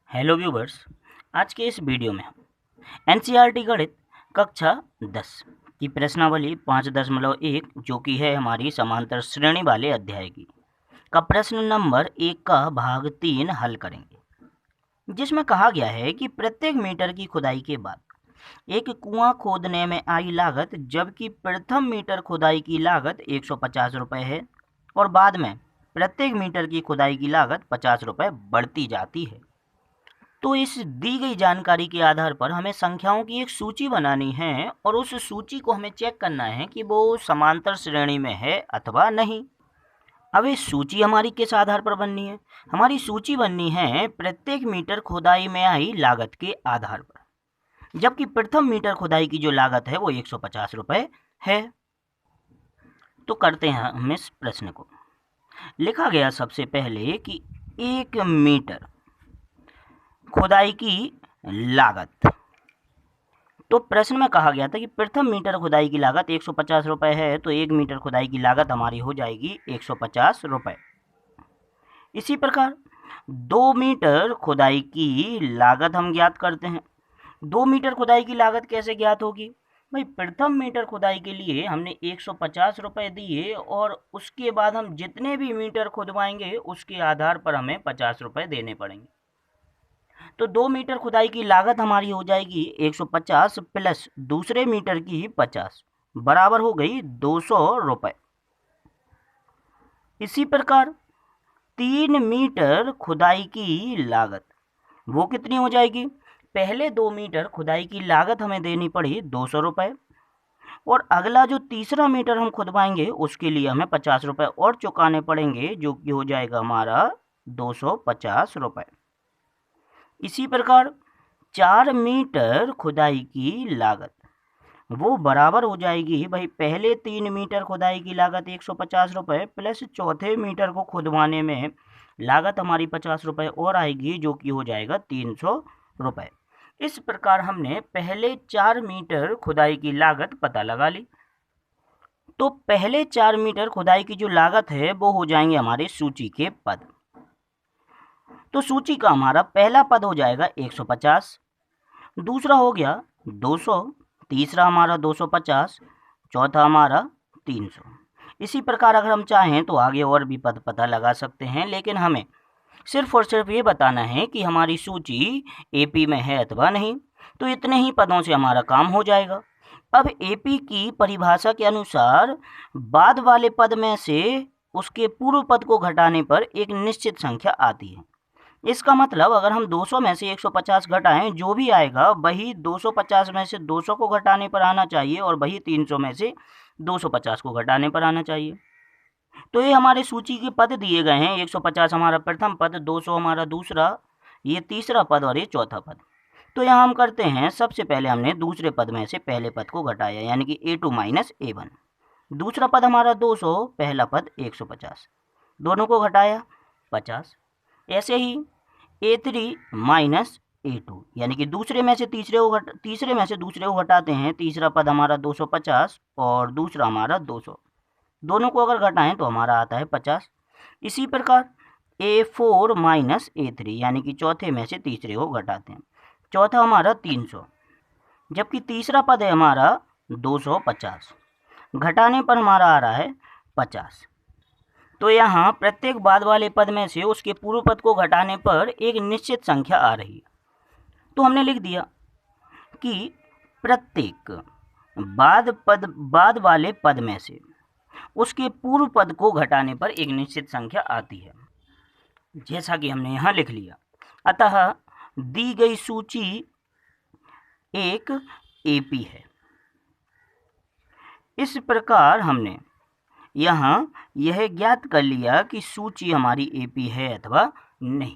Hello viewers. आज के इस वीडियो में हम एनसीईआरटी गणित कक्षा 10 की प्रश्नावली 5.1 जो कि है हमारी समांतर श्रेणी वाले अध्याय की का प्रश्न नंबर 1 का भाग 3 हल करेंगे, जिसमें कहा गया है कि प्रत्येक मीटर की खुदाई के बाद एक कुआं खोदने में आई लागत, जबकि प्रथम मीटर खुदाई की लागत 150 रुपये है और बाद में प्रत्येक मीटर की खुदाई की लागत 50 रुपये बढ़ती जाती है। तो इस दी गई जानकारी के आधार पर हमें संख्याओं की एक सूची बनानी है और उस सूची को हमें चेक करना है कि वो समांतर श्रेणी में है अथवा नहीं। अब इस सूची हमारी किस आधार पर बननी है? हमारी सूची बननी है प्रत्येक मीटर खुदाई में आई लागत के आधार पर, जबकि प्रथम मीटर खुदाई की जो लागत है वो 150 रुपये है। तो करते हैं हम इस प्रश्न को। लिखा गया सबसे पहले कि 1 मीटर खुदाई की लागत। तो प्रश्न में कहा गया था कि प्रथम मीटर खुदाई की लागत 150 रुपये है, तो 1 मीटर खुदाई की लागत हमारी हो जाएगी 150 रुपये। इसी प्रकार 2 मीटर खुदाई की लागत हम ज्ञात करते हैं। 2 मीटर खुदाई की लागत कैसे ज्ञात होगी भाई? प्रथम मीटर खुदाई के लिए हमने 150 रुपये दिए और उसके बाद हम जितने भी मीटर खुदवाएंगे उसके आधार पर हमें 50 रुपये देने पड़ेंगे। तो 2 मीटर खुदाई की लागत हमारी हो जाएगी 150 प्लस दूसरे मीटर की 50 बराबर हो गई 200 रुपये। इसी प्रकार 3 मीटर खुदाई की लागत वो कितनी हो जाएगी? पहले 2 मीटर खुदाई की लागत हमें देनी पड़ी 200 रुपये और अगला जो तीसरा मीटर हम खुदवाएंगे उसके लिए हमें 50 रुपये और चुकाने पड़ेंगे, जो कि हो जाएगा हमारा 250 रुपये। इसी प्रकार 4 मीटर खुदाई की लागत वो बराबर हो जाएगी भाई पहले 3 मीटर खुदाई की लागत 150 रुपये प्लस चौथे मीटर को खुदवाने में लागत हमारी 50 रुपये और आएगी, जो कि हो जाएगा 300 रुपये। इस प्रकार हमने पहले 4 मीटर खुदाई की लागत पता लगा ली। तो पहले 4 मीटर खुदाई की जो लागत है वो हो जाएंगे हमारे सूची के पद। तो सूची का हमारा पहला पद हो जाएगा 150, दूसरा हो गया 200, तीसरा हमारा 250, चौथा हमारा 300। इसी प्रकार अगर हम चाहें तो आगे और भी पद पता लगा सकते हैं, लेकिन हमें सिर्फ और सिर्फ ये बताना है कि हमारी सूची एपी में है अथवा नहीं। तो इतने ही पदों से हमारा काम हो जाएगा। अब एपी की परिभाषा के अनुसार बाद वाले पद में से उसके पूर्व पद को घटाने पर एक निश्चित संख्या आती है। इसका मतलब अगर हम 200 में से 150 घटाएं, जो भी आएगा वही 250 में से 200 को घटाने पर आना चाहिए और वही 300 में से 250 को घटाने पर आना चाहिए। तो ये हमारे सूची के पद दिए गए हैं। 150 हमारा प्रथम पद, 200 हमारा दूसरा, ये तीसरा पद और ये चौथा पद। तो यहाँ हम करते हैं, सबसे पहले हमने दूसरे पद में से पहले पद को घटाया, यानी कि A2 माइनस A1। दूसरा पद हमारा 200, पहला पद 150, दोनों को घटाया 50। ऐसे ही A3 माइनस A2, यानी कि तीसरे में से दूसरे को घटाते हैं। तीसरा पद हमारा 250 और दूसरा हमारा 200, दोनों को अगर घटाएं तो हमारा आता है 50। इसी प्रकार A4 माइनस A3, यानी कि चौथे में से तीसरे को घटाते हैं। चौथा हमारा 300, जबकि तीसरा पद है हमारा 250, घटाने पर हमारा आ रहा है 50। तो यहाँ प्रत्येक बाद वाले पद में से उसके पूर्व पद को घटाने पर एक निश्चित संख्या आ रही है। तो हमने लिख दिया कि प्रत्येक बाद वाले पद में से उसके पूर्व पद को घटाने पर एक निश्चित संख्या आती है, जैसा कि हमने यहाँ लिख लिया। अतः दी गई सूची एक एपी है। इस प्रकार हमने यहाँ यह ज्ञात कर लिया कि सूची हमारी एपी है अथवा नहीं।